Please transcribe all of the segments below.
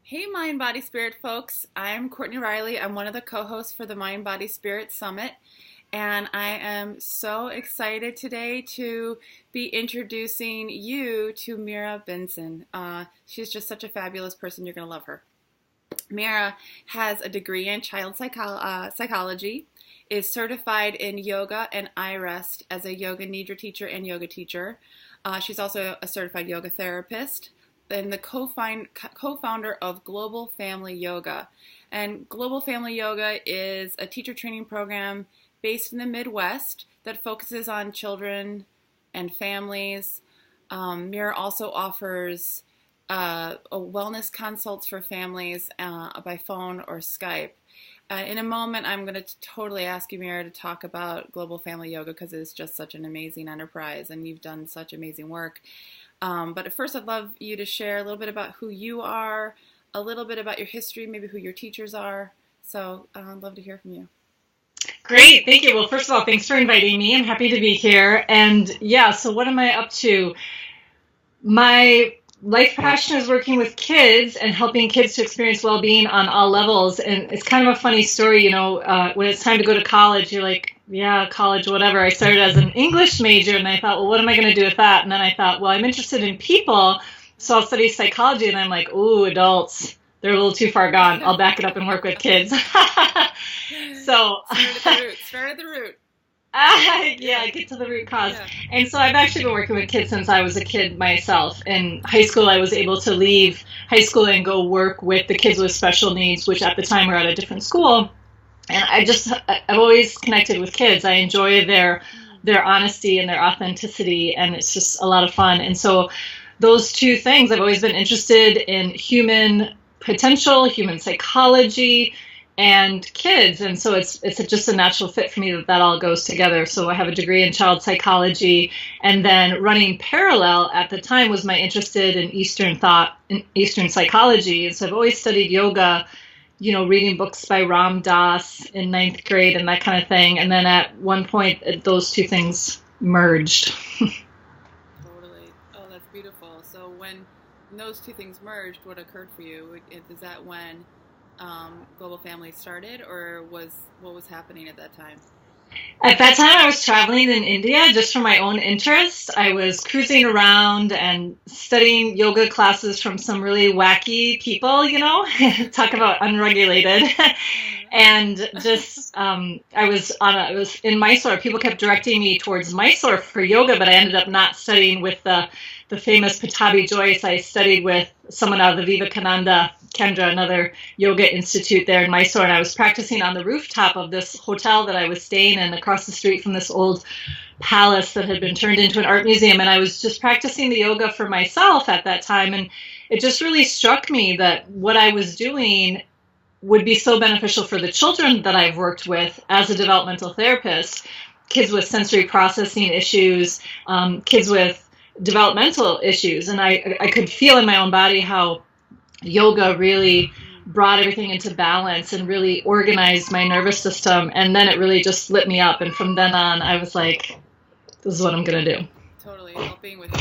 Hey, Mind, Body, Spirit folks. I'm Courtney Riley. I'm one of the co-hosts for the Mind, Body, Spirit Summit. And I am so excited today to be introducing you to Mira Binzen. She's just such a fabulous person. You're going to love her. Mira has a degree in psychology, is certified in yoga and iRest as a yoga nidra teacher and yoga teacher. She's also a certified yoga therapist and the co-founder of Global Family Yoga. And Global Family Yoga is a teacher training program based in the Midwest that focuses on children and families. Mira also offers a wellness consults for families by phone or Skype. In a moment, I'm going to totally ask you, Mira, to talk about Global Family Yoga because it's just such an amazing enterprise and you've done such amazing work. But at first, I'd love you to share a little bit about who you are, a little bit about your history, maybe who your teachers are. So I'd love to hear from you. Great, thank you. Well, first of all, thanks for inviting me. I'm happy to be here. And yeah, so what am I up to? My life passion is working with kids and helping kids to experience well-being on all levels. And it's kind of a funny story, when it's time to go to college, you're like, yeah, college, whatever. I started as an English major and I thought, well, what am I going to do with that? And then I thought, well, I'm interested in people, so I'll study psychology. And I'm like, ooh, adults, they're a little too far gone. I'll back it up and work with kids. So Start at the root. Yeah, get to the root cause. Yeah. And so I've actually been working with kids since I was a kid myself. In high school, I was able to leave high school and go work with the kids with special needs, which at the time were at a different school. And I've always connected with kids. I enjoy their honesty and their authenticity, and it's just a lot of fun. And so those two things, I've always been interested in human potential, human psychology, and kids. And so it's just a natural fit for me that all goes together. So I have a degree in child psychology, and then running parallel at the time was my interest in Eastern thought and Eastern psychology. And so I've always studied yoga, reading books by Ram Dass in ninth grade and that kind of thing. And then at one point, those two things merged. Totally. Oh, that's beautiful. So when those two things merged, what occurred for you? Is that when Global Family started, or what was happening at that time? At that time, I was traveling in India just for my own interest. I was cruising around and studying yoga classes from some really wacky people, talk about unregulated. And just, I was in Mysore. People kept directing me towards Mysore for yoga, but I ended up not studying with the famous Patabi Joyce. I studied with someone out of the Vivekananda Kendra, another yoga institute there in Mysore, and I was practicing on the rooftop of this hotel that I was staying in across the street from this old palace that had been turned into an art museum, and I was just practicing the yoga for myself at that time, and it just really struck me that what I was doing would be so beneficial for the children that I've worked with as a developmental therapist, kids with sensory processing issues, kids with developmental issues, and I could feel in my own body how yoga really brought everything into balance and really organized my nervous system, and then it really just lit me up, and from then on I was like, this is what I'm going to do. Totally, helping with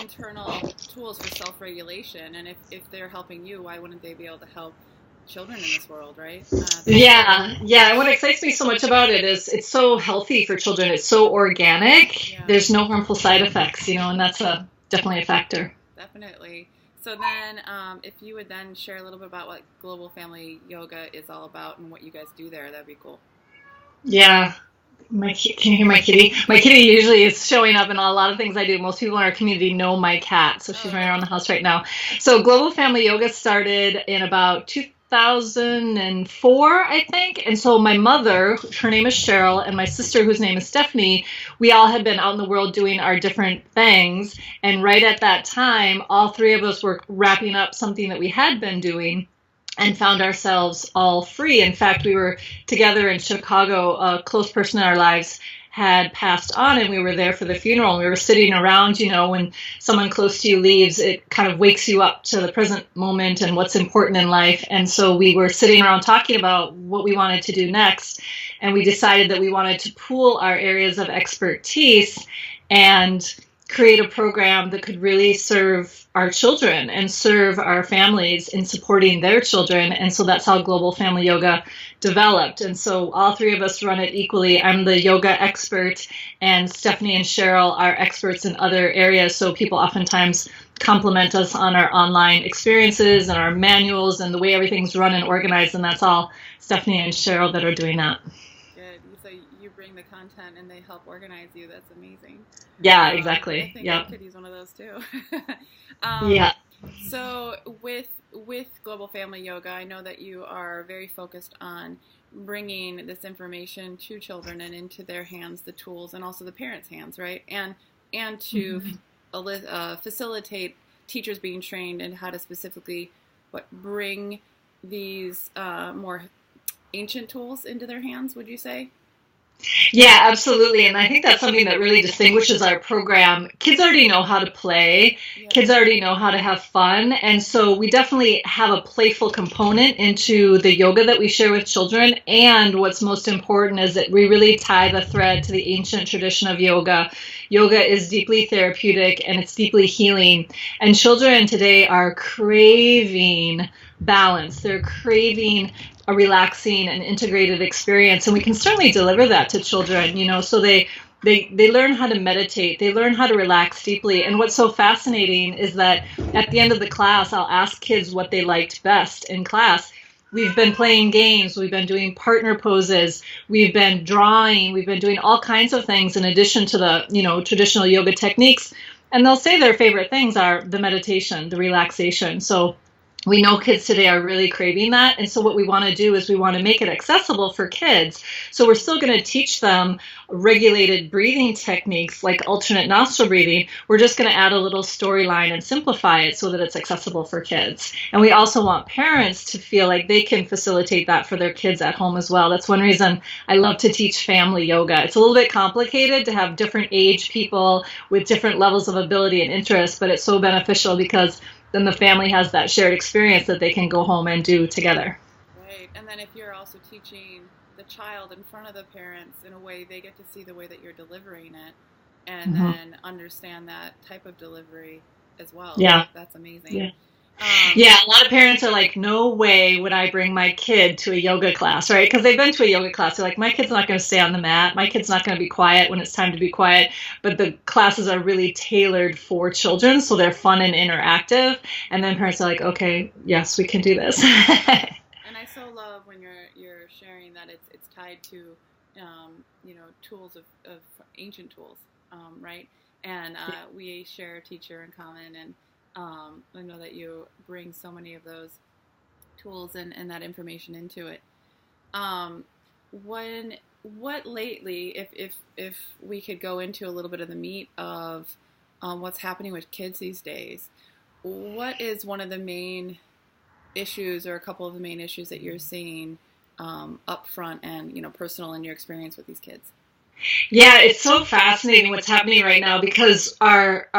internal tools for self-regulation, and if they're helping you, why wouldn't they be able to help children in this world, right? Yeah, and what excites me so much about it is it's so healthy for children. It's so organic. Yeah. There's no harmful side effects, and that's definitely a factor. Definitely. So then, if you would then share a little bit about what Global Family Yoga is all about and what you guys do there, that'd be cool. Yeah. Can you hear my kitty? My kitty usually is showing up in a lot of things I do. Most people in our community know my cat, so she's running around the house right now. So Global Family Yoga started in about 2004, I think. And so my mother, her name is Cheryl, and my sister, whose name is Stephanie, we all had been out in the world doing our different things. And right at that time, all three of us were wrapping up something that we had been doing and found ourselves all free. In fact, we were together in Chicago. A close person in our lives had passed on, and we were there for the funeral, and we were sitting around. When someone close to you leaves, it kind of wakes you up to the present moment and what's important in life. And so we were sitting around talking about what we wanted to do next, and we decided that we wanted to pool our areas of expertise and create a program that could really serve our children and serve our families in supporting their children. And so that's how Global Family Yoga developed. And so all three of us run it equally. I'm the yoga expert, and Stephanie and Cheryl are experts in other areas. So people oftentimes compliment us on our online experiences and our manuals and the way everything's run and organized. And that's all Stephanie and Cheryl that are doing that. Good. So you bring the content and they help organize you. That's amazing. Yeah, exactly. I think I could use one of those too. Yeah. So with Global Family Yoga, I know that you are very focused on bringing this information to children and into their hands, the tools, and also the parents' hands, right? And to facilitate teachers being trained in how to specifically bring these more ancient tools into their hands, would you say? Yeah, absolutely. And I think that's something that really distinguishes our program. Kids already know how to play. Yeah. Kids already know how to have fun. And so we definitely have a playful component into the yoga that we share with children. And what's most important is that we really tie the thread to the ancient tradition of yoga. Yoga is deeply therapeutic and it's deeply healing. And children today are craving balance. They're craving a relaxing and integrated experience, and we can certainly deliver that to children, so they learn how to meditate, they learn how to relax deeply. And what's so fascinating is that at the end of the class, I'll ask kids what they liked best in class. We've been playing games, we've been doing partner poses, we've been drawing, we've been doing all kinds of things in addition to the traditional yoga techniques, and they'll say their favorite things are the meditation, the relaxation. So we know kids today are really craving that. And so what we want to do is we want to make it accessible for kids. So we're still going to teach them regulated breathing techniques like alternate nostril breathing. We're just going to add a little storyline and simplify it so that it's accessible for kids. And we also want parents to feel like they can facilitate that for their kids at home as well. That's one reason I love to teach family yoga. It's a little bit complicated to have different age people with different levels of ability and interest, but it's so beneficial because then the family has that shared experience that they can go home and do together. Right. And then if you're also teaching the child in front of the parents, in a way they get to see the way that you're delivering it and then understand that type of delivery as well. Yeah. That's amazing. Yeah. Yeah, a lot of parents are like, no way would I bring my kid to a yoga class, right? Because they've been to a yoga class. They're like, my kid's not going to stay on the mat. My kid's not going to be quiet when it's time to be quiet. But the classes are really tailored for children, so they're fun and interactive. And then parents are like, okay, yes, we can do this. And I so love when you're sharing that it's tied to, tools of ancient tools, right? And we share a teacher in common, and I know that you bring so many of those tools and that information into it. What lately, if we could go into a little bit of the meat of what's happening with kids these days, what is one of the main issues or a couple of the main issues that you're seeing up front and personal in your experience with these kids? Yeah, it's so fascinating what's happening right now because our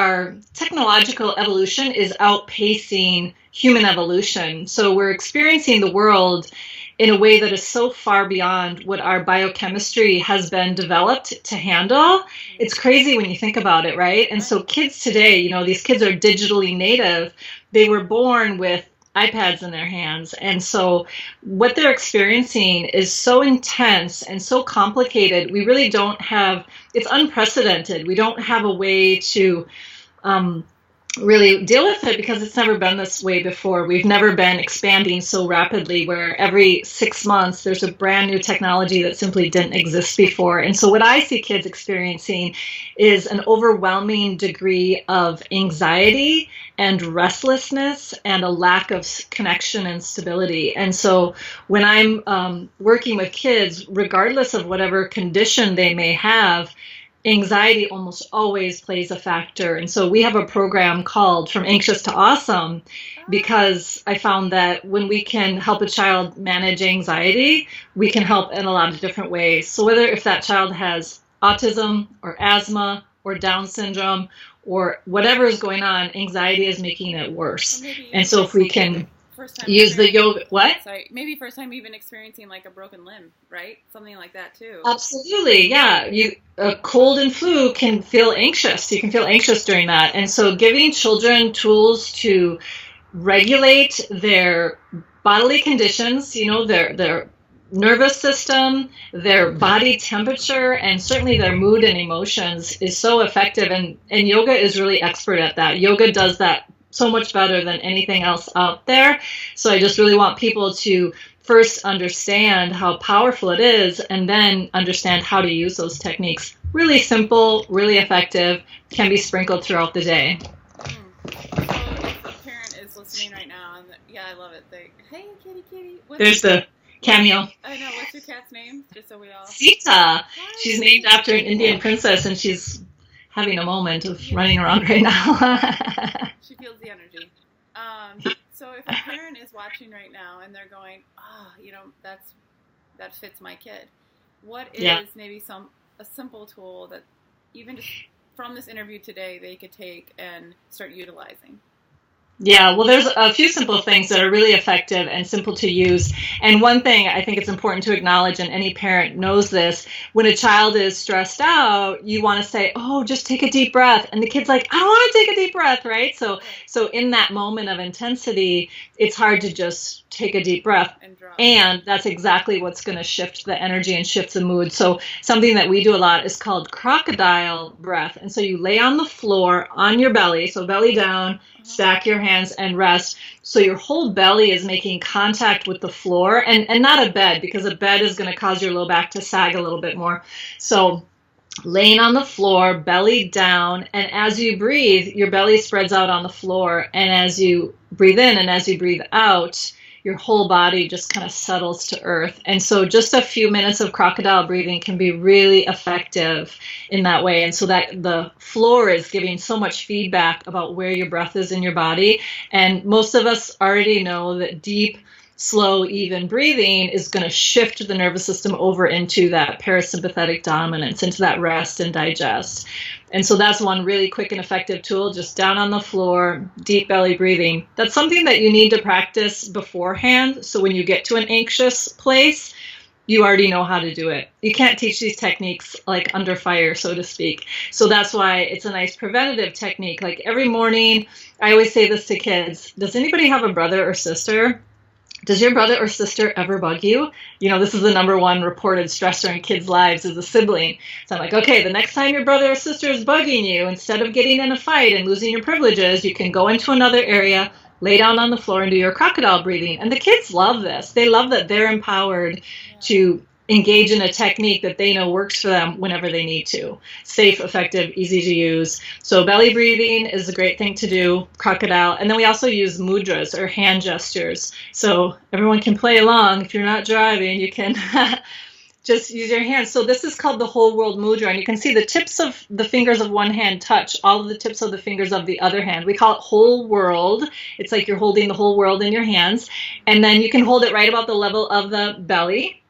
technological evolution is outpacing human evolution. So we're experiencing the world in a way that is so far beyond what our biochemistry has been developed to handle. It's crazy when you think about it, right? And so kids today, these kids are digitally native. They were born with iPads in their hands. And so what they're experiencing is so intense and so complicated. We really don't have, it's unprecedented. We don't have a way to really deal with it because it's never been this way before. We've never been expanding so rapidly where every 6 months there's a brand new technology that simply didn't exist before. And so what I see kids experiencing is an overwhelming degree of anxiety and restlessness and a lack of connection and stability. And so when I'm working with kids, regardless of whatever condition they may have, anxiety almost always plays a factor. And so we have a program called From Anxious to Awesome because I found that when we can help a child manage anxiety, we can help in a lot of different ways. So whether if that child has autism or asthma or Down syndrome or whatever is going on, anxiety is making it worse. And so if we can first time use the yoga. What? Sorry, maybe first time even experiencing like a broken limb, right? Something like that too. Absolutely, yeah. A cold and flu can feel anxious. You can feel anxious during that, and so giving children tools to regulate their bodily conditions, their nervous system, their body temperature, and certainly their mood and emotions is so effective. And yoga is really expert at that. Yoga does that so much better than anything else out there. So I just really want people to first understand how powerful it is, and then understand how to use those techniques. Really simple, really effective, can be sprinkled throughout the day. So if a parent is listening right now, and I love it. Hey, kitty. There's the cameo. I know. What's your cat's name? Just so we all. Sita. Hi. She's named after an Indian princess, and she's having a moment of running around right now. She feels the energy. So if a parent is watching right now and they're going, that fits my kid. What is maybe a simple tool that even just from this interview today they could take and start utilizing? Yeah, well, there's a few simple things that are really effective and simple to use. And one thing I think it's important to acknowledge, and any parent knows this, when a child is stressed out, you want to say, oh, just take a deep breath. And the kid's like, I don't want to take a deep breath, right? So in that moment of intensity, it's hard to just take a deep breath. And that's exactly what's going to shift the energy and shift the mood. So something that we do a lot is called crocodile breath. And so you lay on the floor on your belly, so belly down, stack your hands and rest. So your whole belly is making contact with the floor, and not a bed, because a bed is going to cause your low back to sag a little bit more. So laying on the floor, belly down, and as you breathe, your belly spreads out on the floor. And as you breathe in and as you breathe out, your whole body just kind of settles to earth. And so just a few minutes of crocodile breathing can be really effective in that way. And so that the floor is giving so much feedback about where your breath is in your body. And most of us already know that deep, slow, even breathing is going to shift the nervous system over into that parasympathetic dominance, into that rest and digest. And so that's one really quick and effective tool, just down on the floor, deep belly breathing. That's something that you need to practice beforehand. So when you get to an anxious place, you already know how to do it. You can't teach these techniques like under fire, so to speak. So that's why it's a nice preventative technique. Like every morning, I always say this to kids, does anybody have a brother or sister? Does your brother or sister ever bug you? This is the number one reported stressor in kids' lives is a sibling. So I'm like, okay, the next time your brother or sister is bugging you, instead of getting in a fight and losing your privileges, you can go into another area, lay down on the floor and do your crocodile breathing. And the kids love this. They love that they're empowered to engage in a technique that they know works for them whenever they need to. Safe, effective, easy to use. So belly breathing is a great thing to do, crocodile. And then we also use mudras or hand gestures. So everyone can play along. If you're not driving, you can just use your hands. So this is called the whole world mudra. And you can see the tips of the fingers of one hand touch all of the tips of the fingers of the other hand. We call it whole world. It's like you're holding the whole world in your hands. And then you can hold it right about the level of the belly.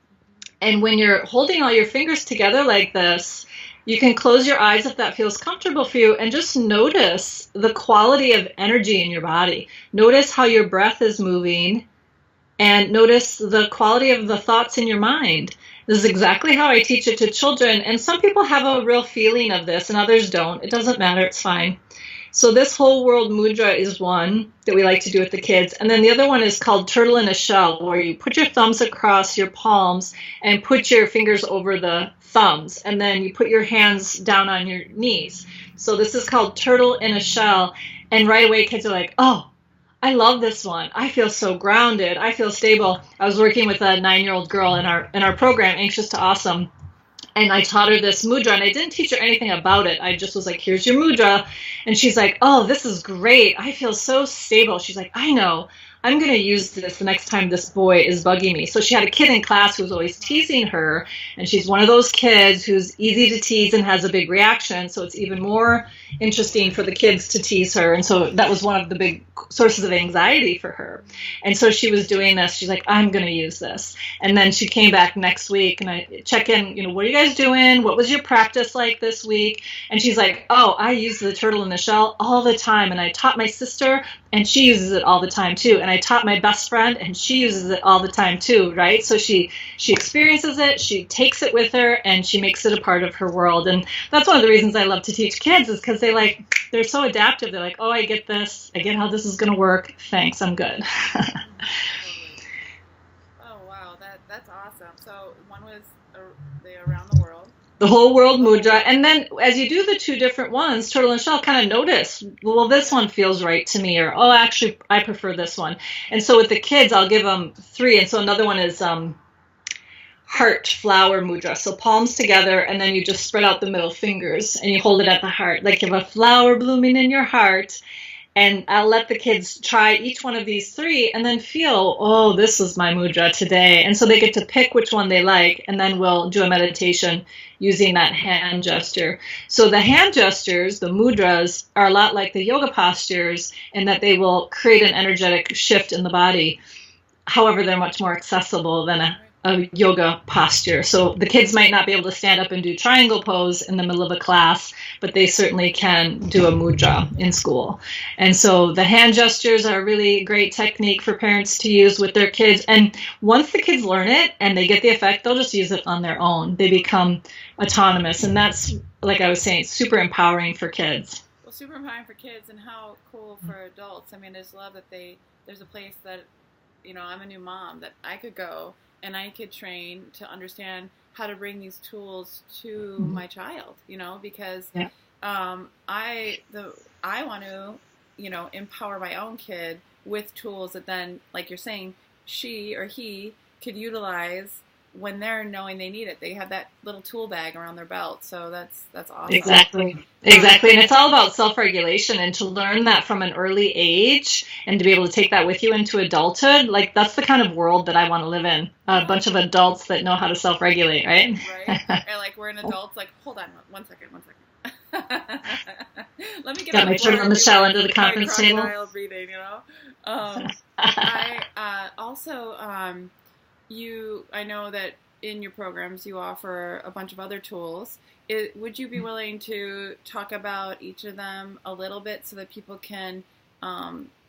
And when you're holding all your fingers together like this, you can close your eyes if that feels comfortable for you and just notice the quality of energy in your body. Notice how your breath is moving and notice the quality of the thoughts in your mind. This is exactly how I teach it to children. And some people have a real feeling of this and others don't. It doesn't matter. It's fine. So this whole world mudra is one that we like to do with the kids. And then the other one is called turtle in a shell, where you put your thumbs across your palms and put your fingers over the thumbs. And then you put your hands down on your knees. So this is called turtle in a shell. And right away, kids are like, oh, I love this one. I feel so grounded. I feel stable. I was working with a 9-year-old girl in our program, Anxious to Awesome. And I taught her this mudra, and I didn't teach her anything about it. I just was like, here's your mudra. And she's like, oh, this is great. I feel so stable. She's like, I know. I'm going to use this the next time this boy is bugging me. So she had a kid in class who was always teasing her, and she's one of those kids who's easy to tease and has a big reaction. So it's even more interesting for the kids to tease her. And so that was one of the big sources of anxiety for her. And so she was doing this. She's like, I'm going to use this. And then she came back next week and I check in, what are you guys doing? What was your practice like this week? And she's like, oh, I use the turtle in the shell all the time. And I taught my sister and she uses it all the time too. And I taught my best friend and she uses it all the time too, right? So she experiences it, she takes it with her, and she makes it a part of her world. And that's one of the reasons I love to teach kids, is because they're so adaptive. They're like, oh, I get this. I get how this is going to work. Thanks, I'm good. Oh, wow. That's awesome. So one was the around the world. The whole world mudra. And then as you do the two different ones, turtle and shell, kind of notice, well, this one feels right to me, or, oh, actually, I prefer this one. And so with the kids, I'll give them 3. And so another one is heart flower mudra. So palms together, and then you just spread out the middle fingers and you hold it at the heart, like you have a flower blooming in your heart. And I'll let the kids try each one of these 3 and then feel, oh, this is my mudra today. And so they get to pick which one they like, and then we'll do a meditation using that hand gesture. So the hand gestures, the mudras, are a lot like the yoga postures in that they will create an energetic shift in the body. However, they're much more accessible than a yoga posture. So the kids might not be able to stand up and do triangle pose in the middle of a class, but they certainly can do a mudra in school. And so the hand gestures are a really great technique for parents to use with their kids. And once the kids learn it and they get the effect, they'll just use it on their own. They become autonomous. And that's, like I was saying, super empowering for kids. Well, super empowering for kids, and how cool for adults. I mean, I just love that there's a place that, I'm a new mom, that I could go and I could train to understand how to bring these tools to my child, because I want to, empower my own kid with tools that then, like you're saying, she or he could utilize when they're knowing they need it. They have that little tool bag around their belt. So that's awesome. Exactly. And it's all about self-regulation, and to learn that from an early age and to be able to take that with you into adulthood. Like, that's the kind of world that I want to live in. A bunch of adults that know how to self-regulate, right? Right. And like, we're an adults, like, hold on one second. Let me get my turtle in the shell into the conference table. Breathing, I also, I know that in your programs you offer a bunch of other tools. Would you be willing to talk about each of them a little bit so that people can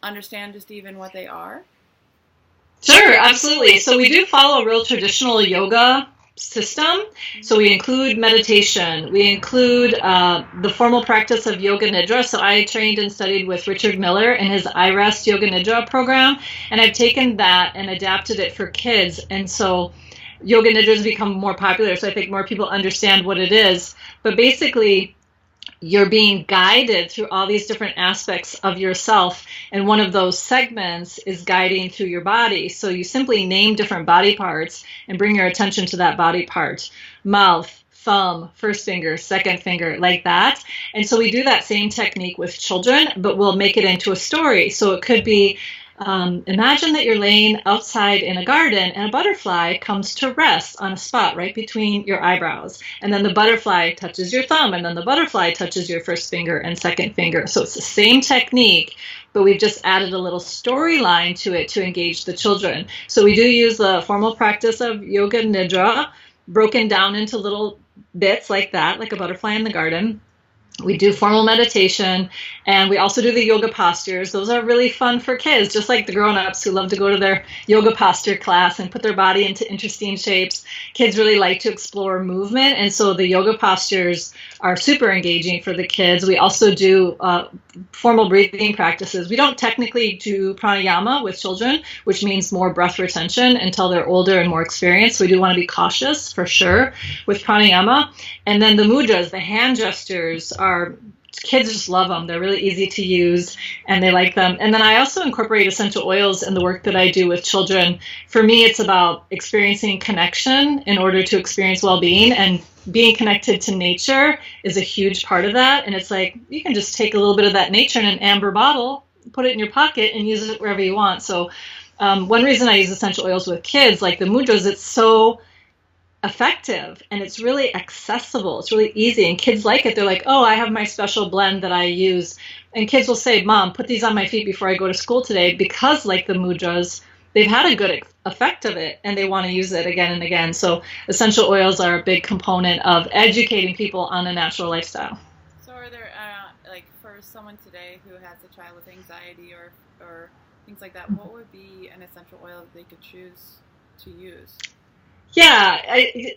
understand just even what they are? Sure, absolutely. So we do follow a real traditional yoga system. So we include meditation. We include the formal practice of Yoga Nidra. So I trained and studied with Richard Miller in his iRest Yoga Nidra program, and I've taken that and adapted it for kids. And so Yoga Nidra has become more popular, so I think more people understand what it is. But basically, you're being guided through all these different aspects of yourself, and one of those segments is guiding through your body. So you simply name different body parts and bring your attention to that body part. Mouth, thumb, first finger, second finger, like that. And so we do that same technique with children, but we'll make it into a story. So it could be, imagine that you're laying outside in a garden and a butterfly comes to rest on a spot right between your eyebrows. And then the butterfly touches your thumb, and then the butterfly touches your first finger and second finger. So it's the same technique, but we've just added a little storyline to it to engage the children. So we do use the formal practice of Yoga Nidra, broken down into little bits like that, like a butterfly in the garden. We do formal meditation, and we also do the yoga postures. Those are really fun for kids, just like the grown-ups who love to go to their yoga posture class and put their body into interesting shapes. Kids really like to explore movement, and so the yoga postures are super engaging for the kids. We also do formal breathing practices. We don't technically do pranayama with children, which means more breath retention until they're older and more experienced. We do want to be cautious, for sure, with pranayama. And then the mudras, the hand gestures, kids just love them. They're really easy to use, and they like them. And then I also incorporate essential oils in the work that I do with children. For me, it's about experiencing connection in order to experience well-being, and being connected to nature is a huge part of that. And it's like, you can just take a little bit of that nature in an amber bottle, put it in your pocket, and use it wherever you want. So one reason I use essential oils with kids, like the mudras, it's so effective and it's really accessible. It's really easy and kids like it. They're like, oh, I have my special blend that I use. And kids will say, Mom, put these on my feet before I go to school today, because like the mudras, they've had a good effect of it and they want to use it again and again. So essential oils are a big component of educating people on a natural lifestyle. So are there, like for someone today who has a child with anxiety or things like that, what would be an essential oil that they could choose to use? Yeah,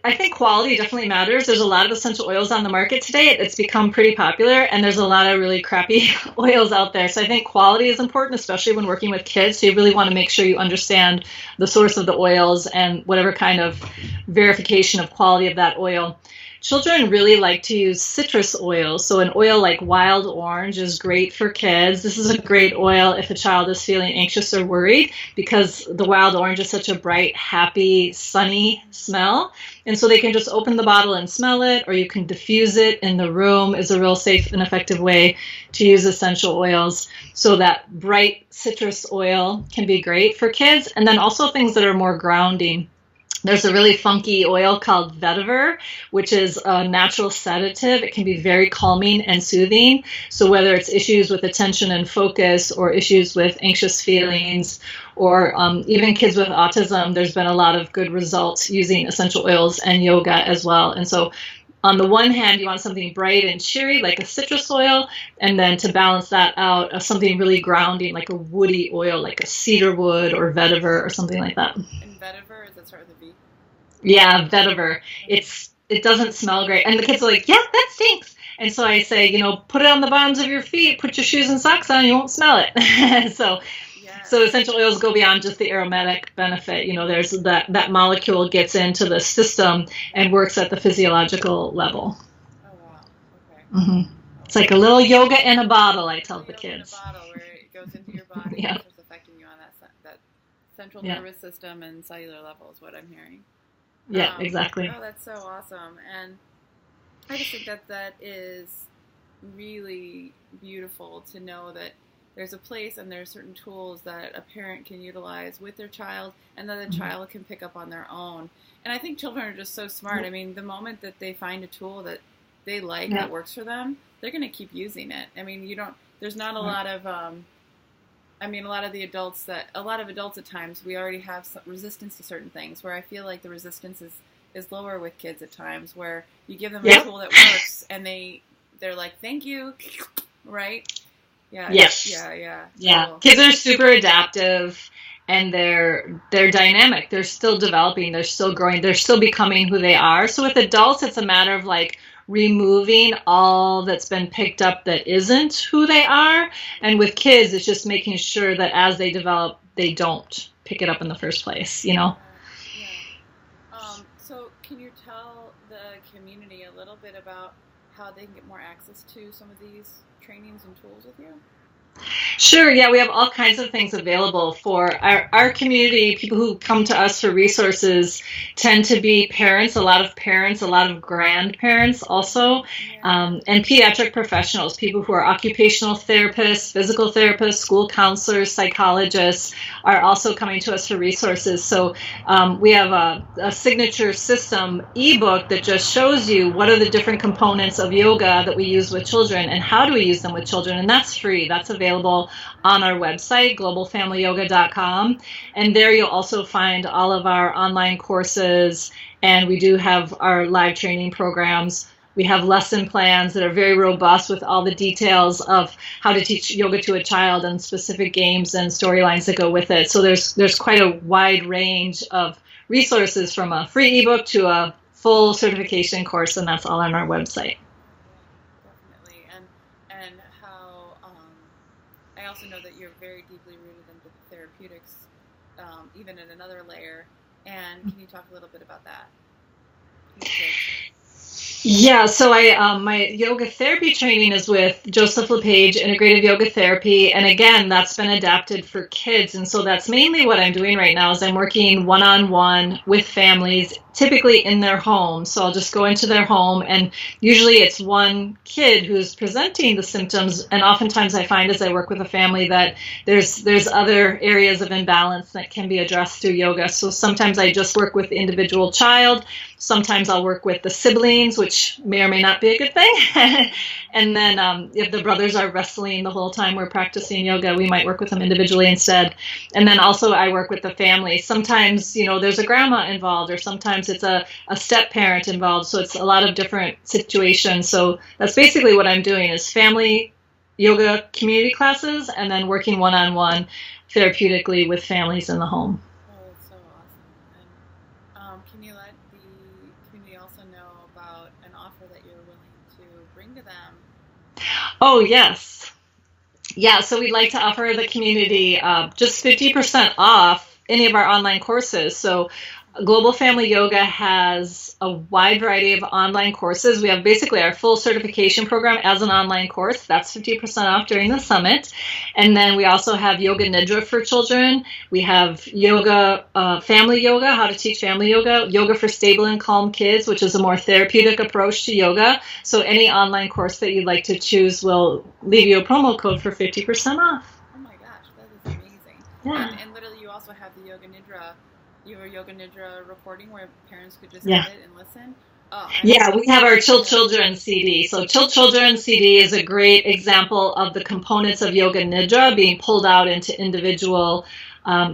I think quality definitely matters. There's a lot of essential oils on the market today. It's become pretty popular, and there's a lot of really crappy oils out there. So I think quality is important, especially when working with kids. So you really want to make sure you understand the source of the oils and whatever kind of verification of quality of that oil. Children really like to use citrus oils. So an oil like wild orange is great for kids. This is a great oil if a child is feeling anxious or worried, because the wild orange is such a bright, happy, sunny smell. And so they can just open the bottle and smell it, or you can diffuse it in the room is a real safe and effective way to use essential oils. So that bright citrus oil can be great for kids. And then also things that are more grounding. There's a really funky oil called vetiver, which is a natural sedative. It can be very calming and soothing. So whether it's issues with attention and focus or issues with anxious feelings or even kids with autism, there's been a lot of good results using essential oils and yoga as well. And so on the one hand, you want something bright and cheery like a citrus oil, and then to balance that out, something really grounding like a woody oil like a cedar wood or vetiver or something like that. And vetiver, does that start with a V? Yeah, vetiver. It doesn't smell great. And the kids are like, yeah, that stinks. And so I say, put it on the bottoms of your feet, put your shoes and socks on, you won't smell it. So essential oils go beyond just the aromatic benefit. There's that molecule gets into the system and works at the physiological level. Oh, wow. Okay. Mm-hmm. It's like a little yoga in a bottle, I tell the kids. In a bottle where it goes into your body Yeah. and starts affecting you on that central nervous system and cellular level is what I'm hearing. Yeah, exactly. Oh, that's so awesome. And I just think that is really beautiful to know that there's a place and there's certain tools that a parent can utilize with their child and that the child can pick up on their own. And I think children are just so smart. I mean, the moment that they find a tool that they like, that works for them, they're going to keep using it. I mean, there's not a lot of, a lot of adults at times, we already have some resistance to certain things, where I feel like the resistance is lower with kids at times, where you give them a tool that works and they're like, thank you, right? Yeah. Yes. Yeah. Cool. Kids are super adaptive and they're dynamic. They're still developing. They're still growing. They're still becoming who they are. So with adults, it's a matter of like removing all that's been picked up that isn't who they are. And with kids, it's just making sure that as they develop, they don't pick it up in the first place, Yeah. So can you tell the community a little bit about how they can get more access to some of these trainings and tools with you? Sure. Yeah, we have all kinds of things available for our community. People who come to us for resources tend to be parents, a lot of grandparents also, and pediatric professionals, people who are occupational therapists, physical therapists, school counselors, psychologists are also coming to us for resources. So we have a signature system ebook that just shows you what are the different components of yoga that we use with children and how do we use them with children. And that's free. That's available on our website, globalfamilyyoga.com. And there you'll also find all of our online courses. And we do have our live training programs. We have lesson plans that are very robust with all the details of how to teach yoga to a child and specific games and storylines that go with it. So there's quite a wide range of resources, from a free ebook to a full certification course, and that's all on our website. Definitely. And how I also know that you're very deeply rooted into the therapeutics, even at another layer. And can you talk a little bit about that? Yeah, so my yoga therapy training is with Joseph LePage Integrative Yoga Therapy, and again, that's been adapted for kids, and so that's mainly what I'm doing right now is I'm working one-on-one with families, typically in their home. So I'll just go into their home, and usually it's one kid who's presenting the symptoms, and oftentimes I find as I work with a family that there's other areas of imbalance that can be addressed through yoga. So sometimes I just work with the individual child. Sometimes I'll work with the siblings, which may or may not be a good thing. And then if the brothers are wrestling the whole time we're practicing yoga, we might work with them individually instead. And then also I work with the family. Sometimes, there's a grandma involved, or sometimes it's a step parent involved. So it's a lot of different situations. So that's basically what I'm doing is family yoga community classes and then working one-on-one therapeutically with families in the home. That's so awesome. And can you let the community also know about an offer that you're willing to bring to them? Oh, yes. Yeah, so we'd like to offer the community just 50% off any of our online courses. So Global Family Yoga has a wide variety of online courses. We have basically our full certification program as an online course. That's 50% off during the summit. And then we also have Yoga Nidra for children. We have yoga, family yoga, how to teach family yoga, yoga for stable and calm kids, which is a more therapeutic approach to yoga. So any online course that you'd like to choose will leave you a promo code for 50% off. Oh my gosh, that is amazing. Yeah. And literally you also have the Yoga Nidra. You have a Yoga Nidra recording where parents could just Yeah. sit and listen? Yeah, we have our Chill Children CD. So Chill Children CD is a great example of the components of Yoga Nidra being pulled out into individual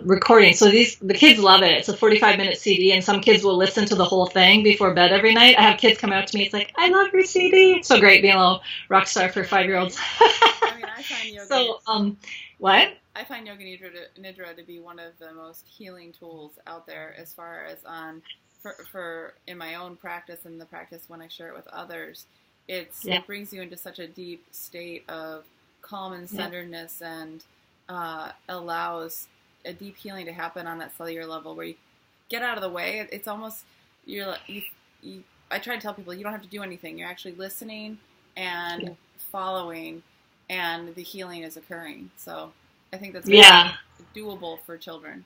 recordings. So the kids love it. It's a 45-minute CD, and some kids will listen to the whole thing before bed every night. I have kids come out to me. It's like, I love your CD. It's so great being a little rock star for 5-year-olds. I find yoga. So, what? I find Yoga Nidra to be one of the most healing tools out there as far as for in my own practice and the practice when I share it with others. It brings you into such a deep state of calm and centeredness and allows a deep healing to happen on that cellular level where you get out of the way. It's almost I try to tell people you don't have to do anything. You're actually listening and following, and the healing is occurring. So I think that's doable for children.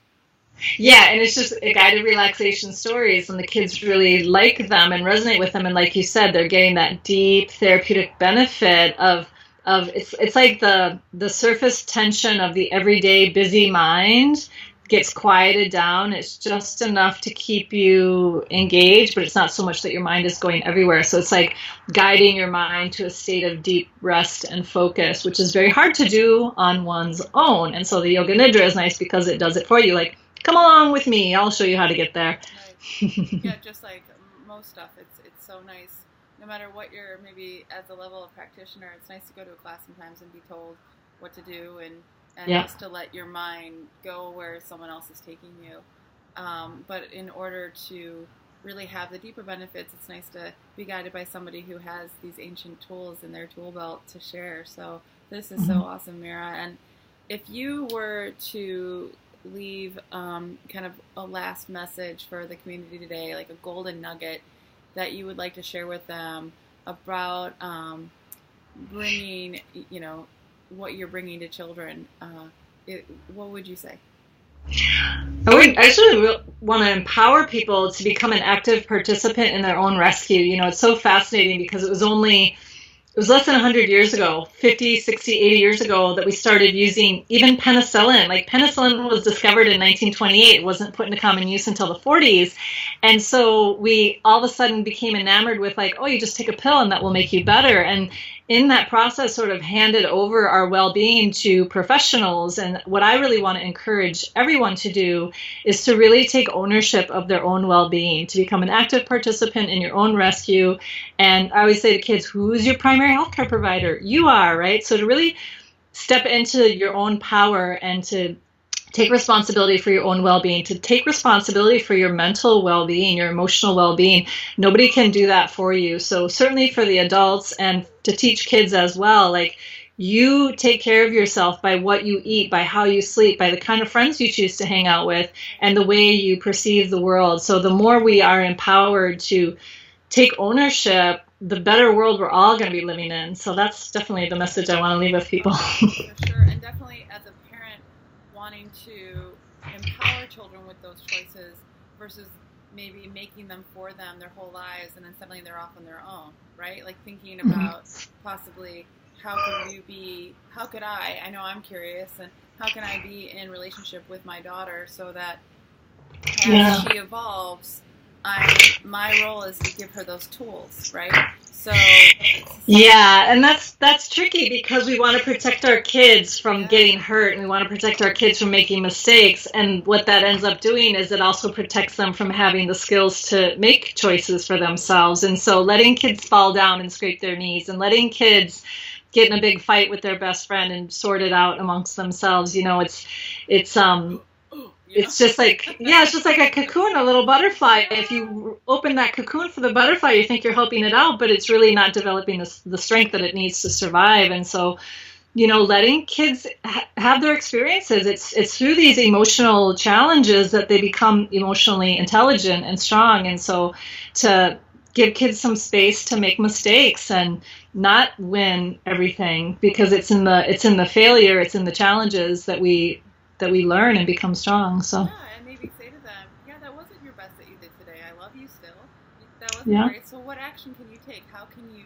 Yeah, and it's just guided relaxation stories, and the kids really like them and resonate with them. And like you said, they're getting that deep therapeutic benefit of it's like the surface tension of the everyday busy mind gets quieted down. It's just enough to keep you engaged, but it's not so much that your mind is going everywhere. So it's like guiding your mind to a state of deep rest and focus, which is very hard to do on one's own. And so the Yoga Nidra is nice because it does it for you. Like, come along with me. I'll show you how to get there. Right. Yeah, just like most stuff, it's so nice. No matter what you're maybe as a level of practitioner, it's nice to go to a class sometimes and be told what to do and just to let your mind go where someone else is taking you. But in order to really have the deeper benefits, it's nice to be guided by somebody who has these ancient tools in their tool belt to share. So this is so awesome, Mira. And if you were to leave kind of a last message for the community today, like a golden nugget that you would like to share with them about bringing, what you're bringing to children, what would you say? I just really want to empower people to become an active participant in their own rescue. It's so fascinating because it was less than 100 years ago, 50, 60, 80 years ago, that we started using even penicillin. Like, penicillin was discovered in 1928. It wasn't put into common use until the 40s. And so we all of a sudden became enamored with like, oh, you just take a pill and that will make you better. And in that process, sort of handed over our well-being to professionals. And what I really want to encourage everyone to do is to really take ownership of their own well-being, to become an active participant in your own rescue. And I always say to kids, who's your primary healthcare provider? You are, right? So to really step into your own power and to take responsibility for your own well-being, to take responsibility for your mental well-being, your emotional well-being. Nobody can do that for you. So certainly for the adults and to teach kids as well, like, you take care of yourself by what you eat, by how you sleep, by the kind of friends you choose to hang out with, and the way you perceive the world. So the more we are empowered to take ownership, the better world we're all going to be living in. So that's definitely the message I want to leave with people. For sure. And definitely as a parent wanting to empower children with those choices versus maybe making them for them their whole lives and then suddenly they're off on their own, right? Like thinking about possibly how could I know I'm curious, and how can I be in relationship with my daughter so that as she evolves, my role is to give her those tools, right? So Yeah, and that's tricky because we want to protect our kids from getting hurt and we want to protect our kids from making mistakes. And what that ends up doing is it also protects them from having the skills to make choices for themselves. And so letting kids fall down and scrape their knees and letting kids get in a big fight with their best friend and sort it out amongst themselves, it's it's just like, yeah, it's just like a cocoon, a little butterfly. If you open that cocoon for the butterfly, you think you're helping it out, but it's really not developing the strength that it needs to survive. And so, letting kids have their experiences. It's through these emotional challenges that they become emotionally intelligent and strong. And so to give kids some space to make mistakes and not win everything, because it's in the failure, it's in the challenges that we learn and become strong. So yeah, and maybe say to them, yeah, that wasn't your best that you did today. I love you still. That wasn't great. So what action can you take? How can you,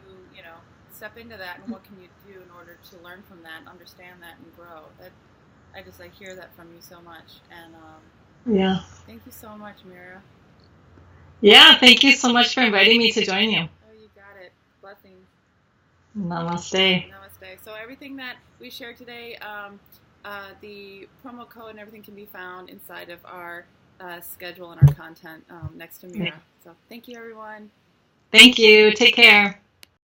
step into that, and what can you do in order to learn from that and understand that and grow? I hear that from you so much. And yeah. Thank you so much, Mira. Yeah, thank you so much for inviting me to join you. Oh, you got it. Blessings. Namaste. Namaste. So everything that we shared today, the promo code and everything can be found inside of our schedule and our content next to Mira. So thank you, everyone. Thank you. Take care.